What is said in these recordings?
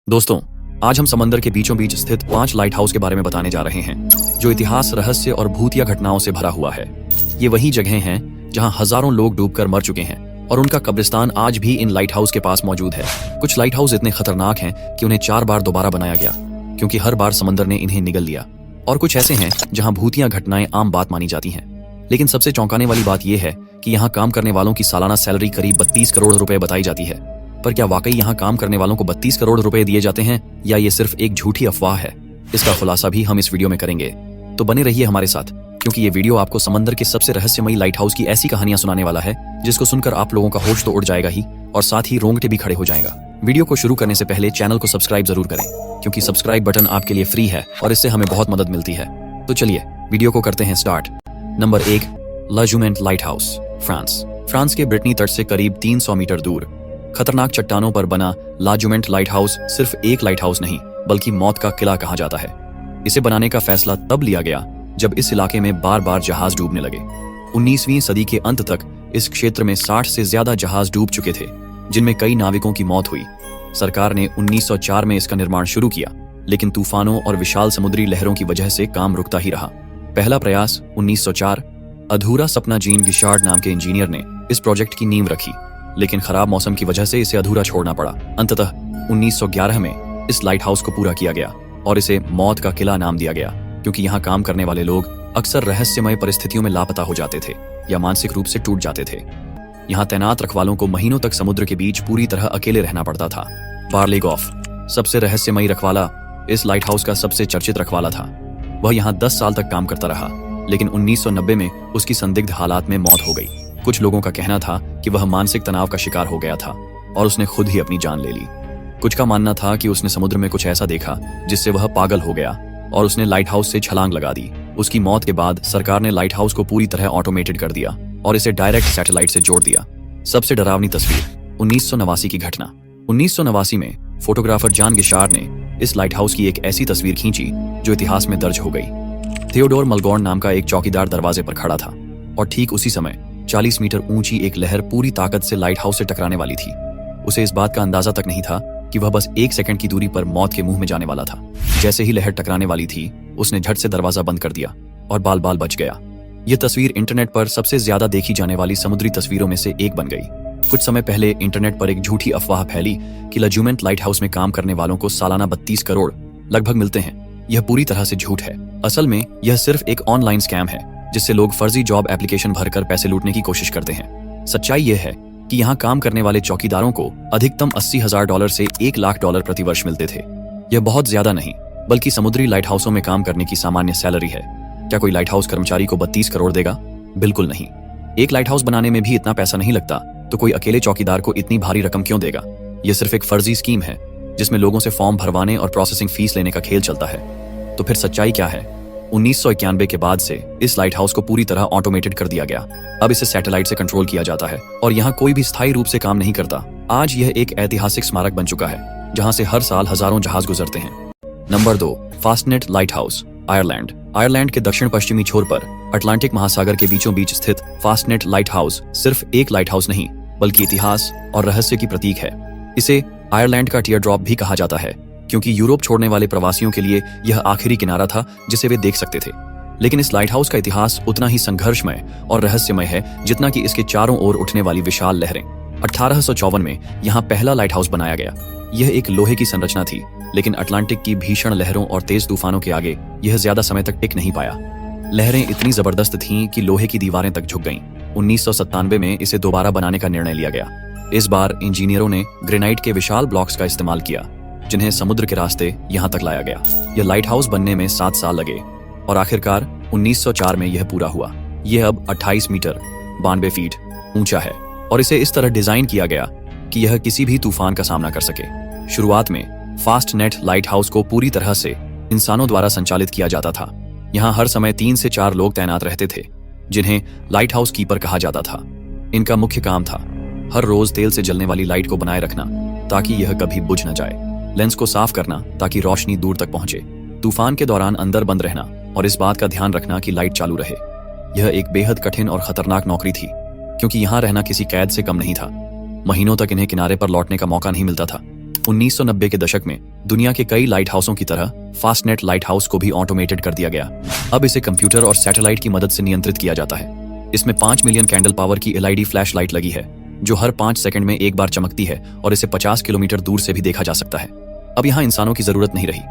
दोस्तों, आज हम समंदर के बीचों बीच स्थित 5 लाइट हाउस के बारे में बताने जा रहे हैं जो इतिहास, रहस्य और भूतिया घटनाओं से भरा हुआ है। ये वही जगह हैं जहां हजारों लोग डूबकर मर चुके हैं और उनका कब्रिस्तान आज भी इन लाइट हाउस के पास मौजूद है। कुछ लाइट हाउस इतने खतरनाक हैं कि उन्हें 4 बार दोबारा बनाया गया क्योंकि हर बार समंदर ने इन्हें निगल लिया, और कुछ ऐसे हैं जहां भूतिया घटनाएं आम बात मानी जाती हैं। लेकिन सबसे चौंकाने वाली बात यह है कि यहाँ काम करने वालों की सालाना सैलरी करीब 32 करोड़ रुपए बताई जाती है। पर क्या वाकई यहाँ काम करने वालों को 32 करोड़ रुपए दिए जाते हैं या ये सिर्फ एक झूठी अफवाह है? इसका खुलासा भी हम इस वीडियो में करेंगे, तो बने रहिए हमारे साथ, क्योंकि ये वीडियो आपको समंदर के सबसे रहस्यमयी लाइट हाउस की ऐसी कहानियां सुनाने वाला है जिसको सुनकर आप लोगों का होश तो उड़ जाएगा ही, और साथ ही रोंगटे भी खड़े हो जाएगा। वीडियो को शुरू करने से पहले चैनल को सब्सक्राइब जरूर करें, क्योंकि सब्सक्राइब बटन आपके लिए फ्री है और इससे हमें बहुत मदद मिलती है। तो चलिए वीडियो को करते हैं स्टार्ट। नंबर 1, ला जुमेंट लाइट हाउस, फ्रांस। फ्रांस के ब्रिटनी तट से करीब 300 मीटर दूर खतरनाक चट्टानों पर बना ला जुमेंट लाइट हाउस सिर्फ एक लाइट हाउस नहीं बल्कि मौत का किला कहा जाता है। इसे बनाने का फैसला तब लिया गया जब इस इलाके में बार बार जहाज डूबने लगे। 19वीं सदी के अंत तक इस क्षेत्र में 60 से ज्यादा जहाज डूब चुके थे, जिनमें कई नाविकों की मौत हुई। सरकार ने 1904 में इसका निर्माण शुरू किया, लेकिन तूफानों और विशाल समुद्री लहरों की वजह से काम रुकता ही रहा। पहला प्रयास 1904 अधूरा सपना जीन गिशार्ड नाम के इंजीनियर ने इस प्रोजेक्ट की नींव रखी, लेकिन खराब मौसम की वजह से इसे अधूरा छोड़ना पड़ा। अंततः 1911 में इस लाइट हाउस को पूरा किया गया और इसे मौत का किला नाम दिया गया, क्योंकि यहाँ काम करने वाले लोग अक्सर रहस्यमय परिस्थितियों में लापता हो जाते थे या मानसिक रूप से टूट जाते थे। यहाँ तैनात रखवालों को महीनों तक समुद्र के बीच पूरी तरह अकेले रहना पड़ता था। बार्ले गॉफ, सबसे रहस्यमयी रखवाला, इस लाइट हाउस का सबसे चर्चित रखवाला था। वह यहाँ 10 साल तक काम करता रहा, लेकिन 1990 में उसकी संदिग्ध हालात में मौत हो गई। कुछ लोगों का कहना था कि वह मानसिक तनाव का शिकार हो गया था और उसने खुद ही अपनी जान ले ली। कुछ का मानना था कि उसने समुद्र में कुछ ऐसा देखा जिससे वह पागल हो गया और उसने लाइट हाउस से छलांग लगा दी। उसकी मौत के बाद सरकार ने लाइट हाउस को पूरी तरह ऑटोमेटेड कर दिया और इसे डायरेक्ट सैटेलाइट से जोड़ दिया। सबसे डरावनी तस्वीर 1989 की घटना। 1989 में फोटोग्राफर जॉन गिशार्ड ने इस लाइट हाउस की एक ऐसी तस्वीर खींची जो इतिहास में दर्ज हो गई। थियोडोर मलगोर्न नाम का एक चौकीदार दरवाजे पर खड़ा था और ठीक उसी समय 40 मीटर ऊंची एक लहर पूरी ताकत से लाइट हाउस से टकराने वाली थी। उसे इस बात का अंदाजा तक नहीं था कि वह बस 1 सेकंड की दूरी पर मौत के मुंह में जाने वाला था। जैसे ही लहर टकराने वाली थी, उसने झट से दरवाजा बंद कर दिया और बाल बाल बच गया। यह तस्वीर इंटरनेट पर सबसे ज्यादा देखी जाने वाली समुद्री तस्वीरों में से एक बन गई। कुछ समय पहले इंटरनेट पर एक झूठी अफवाह फैली कि ला जुमेंट लाइट हाउस में काम करने वालों को सालाना 32 करोड़ लगभग मिलते हैं। यह पूरी तरह से झूठ है। असल में यह सिर्फ एक ऑनलाइन स्कैम है जिससे लोग फर्जी जॉब एप्लीकेशन भरकर पैसे लूटने की कोशिश करते हैं। सच्चाई यह है कि यहाँ काम करने वाले चौकीदारों को अधिकतम $80,000 से $1 लाख प्रति वर्ष मिलते थे। यह बहुत ज्यादा नहीं, बल्कि समुद्री लाइट हाउसों में काम करने की सामान्य सैलरी है। क्या कोई लाइट हाउस कर्मचारी को 32 करोड़ देगा? बिल्कुल नहीं। एक लाइट हाउस बनाने में भी इतना पैसा नहीं लगता, तो कोई अकेले चौकीदार को इतनी भारी रकम क्यों देगा? यह सिर्फ एक फर्जी स्कीम है जिसमें लोगों से फॉर्म भरवाने और प्रोसेसिंग फीस लेने का खेल चलता है। तो फिर सच्चाई क्या है? 1991 के बाद से इस लाइट हाउस को पूरी तरह ऑटोमेटेड कर दिया गया। अब इसे सैटेलाइट से कंट्रोल किया जाता है और यहाँ कोई भी स्थायी रूप से काम नहीं करता। आज यह एक ऐतिहासिक स्मारक बन चुका है जहाँ से हर साल हजारों जहाज गुजरते हैं। Number 2, Fastnet lighthouse, Ireland. Ireland के दक्षिण पश्चिमी छोर पर अटलांटिक महासागर के बीचों बीच स्थित फास्टनेट लाइट हाउस सिर्फ एक लाइट हाउस नहीं बल्कि इतिहास और रहस्य की प्रतीक है। इसे आयरलैंड का टीयर ड्रॉप भी कहा जाता है, क्योंकि यूरोप छोड़ने वाले प्रवासियों के लिए यह आखिरी किनारा था जिसे वे देख सकते थे। लेकिन इस लाइट हाउस का इतिहास उतना ही संघर्षमय और रहस्यमय है जितना कि इसके चारों ओर उठने वाली विशाल लहरें। 1854 में यहाँ पहला लाइट हाउस बनाया गया। यह एक लोहे की संरचना थी, लेकिन अटलांटिक की भीषण लहरों और तेज तूफानों के आगे यह ज्यादा समय तक टिक नहीं पाया। लहरें इतनी जबरदस्त थीं कि लोहे की दीवारें तक झुक गईं। 1997 में इसे दोबारा बनाने का निर्णय लिया गया। इस बार इंजीनियरों ने ग्रेनाइट के विशाल ब्लॉक्स का इस्तेमाल किया, जिन्हें समुद्र के रास्ते यहाँ तक लाया गया। यह लाइट हाउस बनने में 7 साल लगे और आखिरकार 1904 में यह पूरा हुआ। यह अब 28 मीटर 92 फीट ऊंचा है और इसे इस तरह डिजाइन किया गया कि यह किसी भी तूफान का सामना कर सके। शुरुआत में फास्टनेट लाइट हाउस को पूरी तरह से इंसानों द्वारा संचालित किया जाता था। यहाँ हर समय 3 से 4 लोग तैनात रहते थे, जिन्हें लाइट हाउस कीपर कहा जाता था। इनका मुख्य काम था हर रोज तेल से जलने वाली लाइट को बनाए रखना ताकि यह कभी बुझ न जाए, लेंस को साफ करना ताकि रोशनी दूर तक पहुंचे, तूफान के दौरान अंदर बंद रहना और इस बात का ध्यान रखना कि लाइट चालू रहे। यह एक बेहद कठिन और खतरनाक नौकरी थी, क्योंकि यहाँ रहना किसी कैद से कम नहीं था। महीनों तक इन्हें किनारे पर लौटने का मौका नहीं मिलता था। 1990 के दशक में दुनिया के कई लाइट हाउसों की तरह फास्टनेट लाइट हाउस को भी ऑटोमेटेड कर दिया गया। अब इसे कंप्यूटर और सैटेलाइट की मदद से नियंत्रित किया जाता है। इसमें 5 मिलियन कैंडल पावर की एलईडी फ्लैश लाइट लगी है जो हर 5 सेकंड में एक बार चमकती है और इसे 50 किलोमीटर दूर से भी देखा जा सकता है। अब यहाँ इंसानों की जरूरत नहीं रही।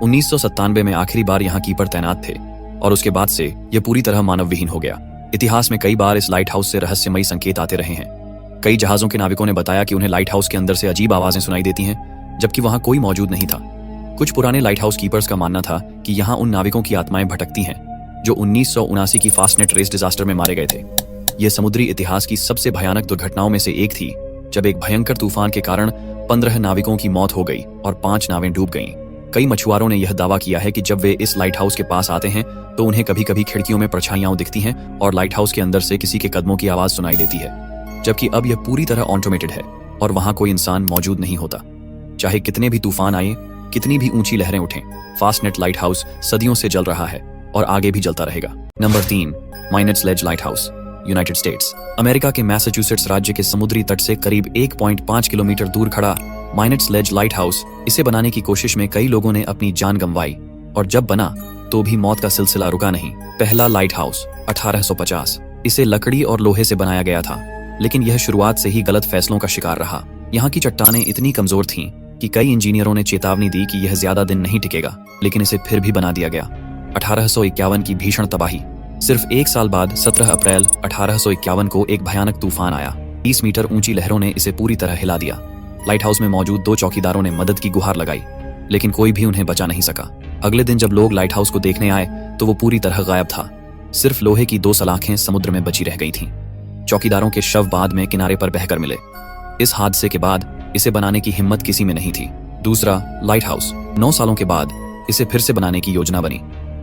1997 में आखिरी बार यहाँ कीपर तैनात थे और उसके बाद से यह पूरी तरह मानव विहीन हो गया। इतिहास में कई बार इस लाइट हाउस से रहस्यमयी संकेत आते रहे हैं। कई जहाजों के नाविकों ने बताया कि उन्हें लाइट हाउस के अंदर से अजीब आवाजें सुनाई देती हैं, जबकि वहां कोई मौजूद नहीं था। कुछ पुराने लाइट हाउस कीपर्स का मानना था कि यहाँ उन नाविकों की आत्माएं भटकती हैं जो 1979 की फास्टनेट रेस डिजास्टर में मारे गए थे। यह समुद्री इतिहास की सबसे भयानक दुर्घटनाओं में से एक थी, जब एक भयंकर तूफान के कारण 15 नाविकों की मौत हो गई और 5 नावें डूब गईं। कई मछुआरों ने यह दावा किया है कि जब वे इस लाइट हाउस के पास आते हैं तो उन्हें कभी कभी खिड़कियों में परछाइयां दिखती हैं और लाइट हाउस के अंदर से किसी के कदमों की आवाज सुनाई देती है, जबकि अब यह पूरी तरह ऑटोमेटेड है और वहां कोई इंसान मौजूद नहीं होता। चाहे कितने भी तूफान आए, कितनी भी ऊंची लहरें उठें, फास्टनेट लाइट हाउस सदियों से जल रहा है और आगे भी जलता रहेगा। Number 3, Minots Ledge lighthouse, United States. America के मैसाचुसेट्स राज्य के समुद्री तट से करीब 1.5 किलोमीटर दूर खड़ा माइनट्स लेज लाइट हाउस, इसे बनाने की कोशिश में कई लोगों ने अपनी जान गंवाई और जब बना तो भी मौत का सिलसिला रुका नहीं। पहला लाइट हाउस 1850, इसे लकड़ी और लोहे से बनाया गया था, लेकिन यह शुरुआत से ही गलत फैसलों का शिकार रहा। यहाँ की चट्टानें इतनी कमजोर थीं कि कई इंजीनियरों ने चेतावनी दी कि यह ज्यादा दिन नहीं टिकेगा, लेकिन इसे फिर भी बना दिया गया। 1851 की भीषण तबाही। सिर्फ एक साल बाद 17 अप्रैल 1851 को एक भयानक तूफान आया। 30 मीटर ऊंची लहरों ने इसे पूरी तरह हिला दिया। लाइट हाउस में मौजूद 2 चौकीदारों ने मदद की गुहार लगाई, लेकिन कोई भी उन्हें बचा नहीं सका। अगले दिन जब लोग लाइट हाउस को देखने आए तो वो पूरी तरह गायब था। सिर्फ लोहे की 2 सलाखें समुद्र में बची रह गई थीं। चौकीदारों के शव बाद में किनारे पर बहकर मिले। इस हादसे के बाद इसे बनाने की हिम्मत किसी में नहीं थी। दूसरा लाइट हाउस 9 सालों के बाद इसे फिर से बनाने की योजना बनी।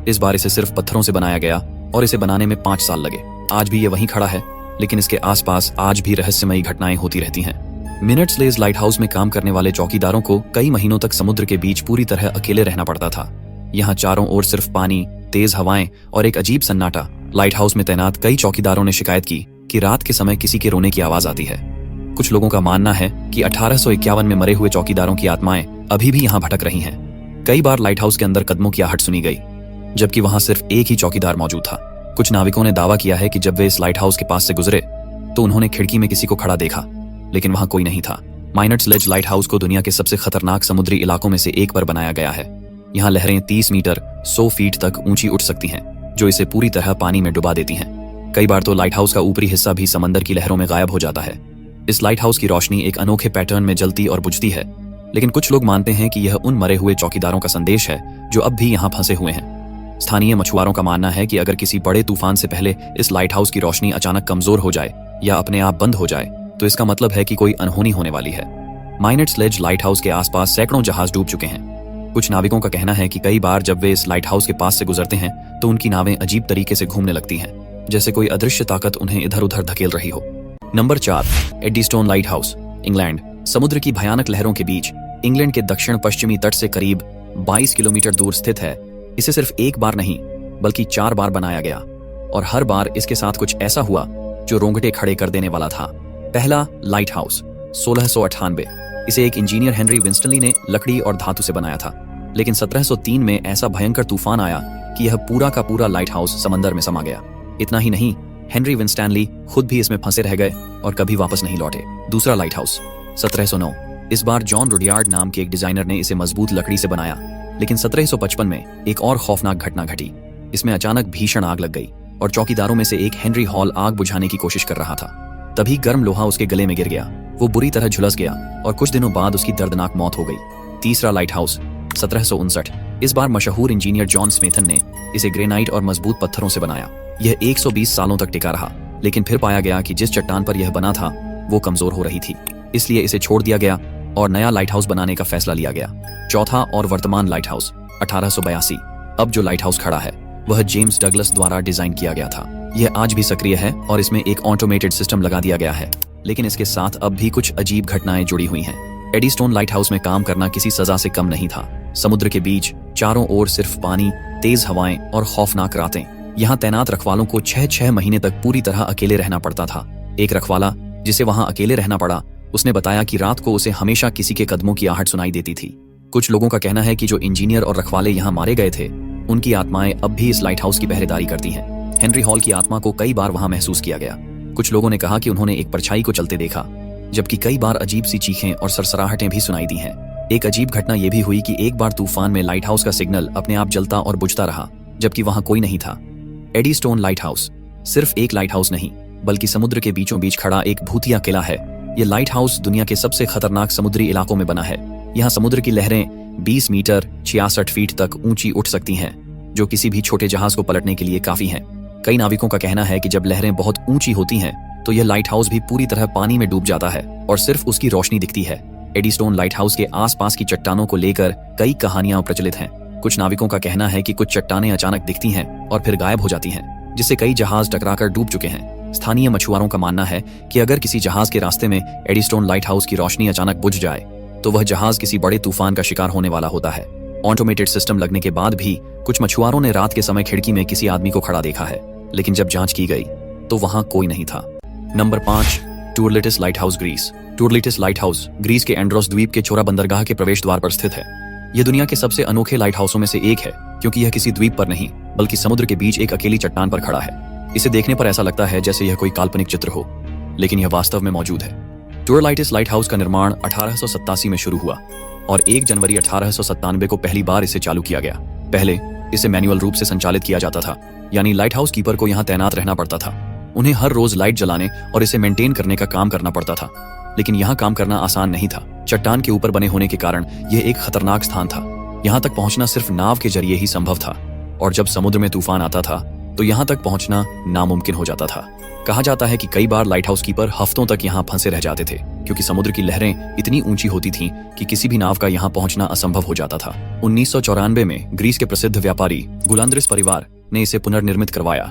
इस बार इसे सिर्फ पत्थरों से बनाया गया और इसे बनाने में 5 साल लगे। आज भी ये वहीं खड़ा है, लेकिन इसके आसपास आज भी रहस्यमयी घटनाएं होती रहती हैं। मिनट्स लेज लाइट हाउस में काम करने वाले चौकीदारों को कई महीनों तक समुद्र के बीच पूरी तरह अकेले रहना पड़ता था। यहाँ चारों ओर सिर्फ पानी, तेज हवाएं और एक अजीब सन्नाटा। लाइट हाउस में तैनात कई चौकीदारों ने शिकायत की कि रात के समय किसी के रोने की आवाज आती है। कुछ लोगों का मानना है कि 1851 में मरे हुए चौकीदारों की आत्माएं अभी भी यहाँ भटक रही हैं। कई बार लाइट हाउस के अंदर कदमों की आहट सुनी गई, जबकि वहां सिर्फ एक ही चौकीदार मौजूद था। कुछ नाविकों ने दावा किया है कि जब वे इस लाइट हाउस के पास से गुजरे तो उन्होंने खिड़की में किसी को खड़ा देखा, लेकिन वहां कोई नहीं था। माइनट्स लेज लाइट हाउस को दुनिया के सबसे खतरनाक समुद्री इलाकों में से एक पर बनाया गया है। यहाँ लहरें 30 मीटर 100 फीट तक ऊंची उठ सकती हैं, जो इसे पूरी तरह पानी में डुबा देती हैं। कई बार तो लाइट हाउस का ऊपरी हिस्सा भी समंदर की लहरों में गायब हो जाता है। इस लाइट हाउस की रोशनी एक अनोखे पैटर्न में जलती और बुझती है, लेकिन कुछ लोग मानते हैं कि यह उन मरे हुए चौकीदारों का संदेश है जो अब भी यहाँ फंसे हुए हैं। स्थानीय मछुआरों का मानना है कि अगर किसी बड़े तूफान से पहले इस लाइट हाउस की रोशनी अचानक कमजोर हो जाए या अपने आप बंद हो जाए तो इसका मतलब है कि कोई अनहोनी होने वाली है। माइनट्स लेज लाइट हाउस के आसपास सैकड़ों जहाज डूब चुके हैं। कुछ नाविकों का कहना है कि कई बार जब वे इस लाइट हाउस के पास से गुजरते हैं तो उनकी नावें अजीब तरीके से घूमने लगती हैं, जैसे कोई अदृश्य ताकत उन्हें इधर उधर धकेल रही हो। Number 4, Eddystone lighthouse, England. समुद्र की भयानक लहरों के बीच इंग्लैंड के दक्षिण पश्चिमी तट से करीब 22 किलोमीटर दूर स्थित है। इसे सिर्फ एक बार नहीं बल्कि 4 बार बनाया गया और हर बार इसके साथ कुछ ऐसा हुआ जो रोंगटे खड़े कर देने वाला था। पहला लाइट हाउस 1698, इसे एक इंजीनियर हेनरी विंस्टनली ने लकड़ी और धातु से बनाया था, लेकिन 1703 में ऐसा भयंकर तूफान आया कि यह पूरा का पूरा लाइट हाउस समंदर में समा गया। इतना ही नहीं, हेनरी विंस्टनली खुद भी इसमें फंसे रह गए और कभी वापस नहीं लौटे। दूसरा लाइट हाउस 1709, इस बार जॉन रुडयार्ड नाम के एक डिजाइनर ने इसे मजबूत लकड़ी से बनाया, लेकिन 1755 में एक और खौफनाक घटना घटी। इसमें अचानक भीषण आग लग गई और चौकीदारों में से एक हेनरी हॉल आग बुझाने की कोशिश कर रहा था। तभी गर्म लोहा उसके गले में गिर गया, वो बुरी तरह झुलस गया और कुछ दिनों बाद उसकी दर्दनाक मौत हो गई। तीसरा लाइट हाउस 1759, इस बार मशहूर इंजीनियर जॉन स्मेथन ने इसे ग्रेनाइट और मजबूत पत्थरों से बनाया। यह 120 सालों तक टिका रहा, लेकिन फिर पाया गया कि जिस चट्टान पर यह बना था वो कमजोर हो रही थी, इसलिए इसे छोड़ दिया गया और नया लाइट हाउस बनाने का फैसला लिया गया। चौथा और वर्तमान लाइट हाउस 1882, अब जो लाइट हाउस खड़ा है वह जेम्स डगलस द्वारा डिजाइन किया गया था। यह आज भी सक्रिय है और इसमें एक ऑटोमेटेड सिस्टम लगा दिया गया है, लेकिन इसके साथ अब भी कुछ अजीब घटनाएं जुड़ी हुई हैं। एडीस्टोन लाइट हाउस में काम करना किसी सजा से कम नहीं था। समुद्र के बीच चारों ओर सिर्फ पानी, तेज हवाएं और खौफनाक रातें। यहाँ तैनात रखवालों को 6 महीने तक पूरी तरह अकेले रहना पड़ता था। एक रखवाला जिसे वहां अकेले रहना पड़ा उसने बताया कि रात को उसे हमेशा किसी के कदमों की आहट सुनाई देती थी। कुछ लोगों का कहना है कि जो इंजीनियर और रखवाले यहाँ मारे गए थे, उनकी आत्माएं अब भी इस लाइट हाउस की पहरेदारी करती हैं। हेनरी हॉल की आत्मा को कई बार वहां महसूस किया गया। कुछ लोगों ने कहा कि उन्होंने एक परछाई को चलते देखा, जबकि कई बार अजीब सी चीखें और सरसराहटें भी सुनाई दी हैं। एक अजीब घटना यह भी हुई कि एक बार तूफान में लाइट हाउस का सिग्नल अपने आप जलता और बुझता रहा, जबकि वहां कोई नहीं था। एडीस्टोन लाइट हाउस सिर्फ एक लाइट हाउस नहीं, बल्कि समुद्र के बीचों बीच खड़ा एक भूतिया किला है। यह लाइट हाउस दुनिया के सबसे खतरनाक समुद्री इलाकों में बना है। यहाँ समुद्र की लहरें 20 मीटर 66 फीट तक ऊंची उठ सकती हैं, जो किसी भी छोटे जहाज को पलटने के लिए काफी हैं। कई नाविकों का कहना है कि जब लहरें बहुत ऊंची होती हैं, तो यह लाइट हाउस भी पूरी तरह पानी में डूब जाता है और सिर्फ उसकी रोशनी दिखती है। एडीस्टोन लाइट हाउस के आसपास की चट्टानों को लेकर कई कहानियां प्रचलित हैं। कुछ नाविकों का कहना है कि कुछ चट्टानें अचानक दिखती हैं और फिर गायब हो जाती हैं, जिससे कई जहाज टकराकर डूब चुके हैं। स्थानीय मछुआरों का मानना है कि अगर किसी जहाज के रास्ते में एडीस्टोन लाइट हाउस की रोशनी अचानक बुझ जाए, तो वह जहाज किसी बड़े तूफान का शिकार होने वाला होता है। ऑटोमेटेड सिस्टम लगने के बाद भी कुछ मछुआरों ने रात के समय खिड़की में किसी आदमी को खड़ा देखा है, लेकिन जब जांच की गई तो वहां कोई नहीं था। Number 5, Tourlitis lighthouse, Greece. Tourlitis lighthouse Greece के एंड्रोस द्वीप के चोरा बंदरगाह के प्रवेश द्वार पर स्थित है। यह दुनिया के सबसे अनोखे लाइट हाउसों में से एक है, क्योंकि यह किसी द्वीप पर नहीं, बल्कि समुद्र के बीच एक अकेली चट्टान पर खड़ा है। इसे देखने पर ऐसा लगता है जैसे यह कोई काल्पनिक चित्र हो, लेकिन यह वास्तव में मौजूद है। टूरलाइटिस लाइट हाउस का निर्माण 1887 में शुरू हुआ और 1 जनवरी 1897 को पहली बार इसे चालू किया गया। पहले इसे मैनुअल रूप से संचालित किया जाता था, यानी लाइट हाउस कीपर को यहाँ तैनात रहना पड़ता था। उन्हें हर रोज लाइट जलाने और इसे मेंटेन करने का काम करना पड़ता था, लेकिन यहाँ काम करना आसान नहीं था। चट्टान के ऊपर बने होने के कारण यह एक खतरनाक स्थान था। यहाँ तक पहुंचना सिर्फ नाव के जरिए ही संभव था, और जब समुद्र में तूफान आता था तो यहाँ तक पहुंचना नामुमकिन हो जाता था। कहा जाता है कि कई बार लाइट हाउस कीपर हफ्तों तक यहाँ फंसे रह जाते थे, क्योंकि समुद्र की लहरें इतनी ऊंची होती थीं कि किसी भी नाव का यहाँ पहुंचना असंभव हो जाता था। 1994 में ग्रीस के प्रसिद्ध व्यापारी गुलांद्रिस परिवार ने इसे पुनर्निर्मित करवाया।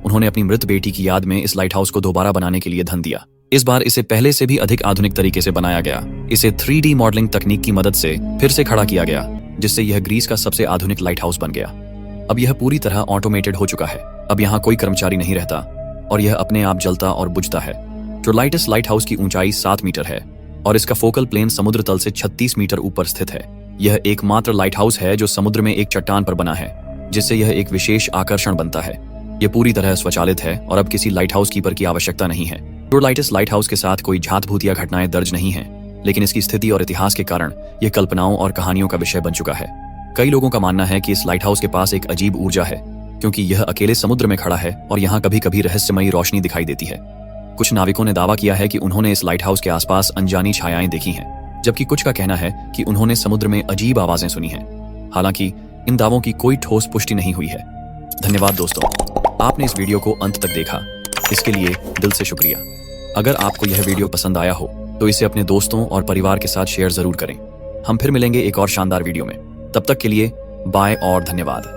उन्होंने अपनी मृत बेटी की याद में इस लाइट हाउस को दोबारा बनाने के लिए धन दिया। इस बार इसे पहले से भी अधिक आधुनिक तरीके से बनाया गया। इसे 3D मॉडलिंग तकनीक की मदद से फिर से खड़ा किया गया, जिससे यह ग्रीस का सबसे आधुनिक लाइट हाउस बन गया। अब यह पूरी तरह ऑटोमेटेड हो चुका है। अब यहाँ कोई कर्मचारी नहीं रहता और यह अपने आप जलता और बुझता है। टूरलाइटिस लाइट हाउस की ऊंचाई 7 मीटर है और इसका फोकल प्लेन समुद्र तल से 36 मीटर ऊपर स्थित है। यह एकमात्र लाइट हाउस है जो समुद्र में एक चट्टान पर बना है, जिससे यह एक विशेष आकर्षण बनता है। यह पूरी तरह स्वचालित है और अब किसी लाइट हाउस कीपर की आवश्यकता नहीं है। टूरलाइटिस लाइट हाउस के साथ कोई झात-भूतिया घटनाएं दर्ज नहीं हैं, लेकिन इसकी स्थिति और इतिहास के कारण यह कल्पनाओं और कहानियों का विषय बन चुका है। कई लोगों का मानना है कि इस लाइट हाउस के पास एक अजीब ऊर्जा है, क्योंकि यह अकेले समुद्र में खड़ा है और यहाँ कभी-कभी रहस्यमयी रोशनी दिखाई देती है। कुछ नाविकों ने दावा किया है कि उन्होंने इस लाइट हाउस के आसपास अनजानी छायाएं देखी हैं, जबकि कुछ का कहना है कि उन्होंने समुद्र में अजीब आवाजें सुनी हैं। हालांकि इन दावों की कोई ठोस पुष्टि नहीं हुई है। धन्यवाद दोस्तों, आपने इस वीडियो को अंत तक देखा, इसके लिए दिल से शुक्रिया। अगर आपको यह वीडियो पसंद आया हो तो इसे अपने दोस्तों और परिवार के साथ शेयर जरूर करें। हम फिर मिलेंगे एक और शानदार वीडियो में। तब तक के लिए बाय और धन्यवाद।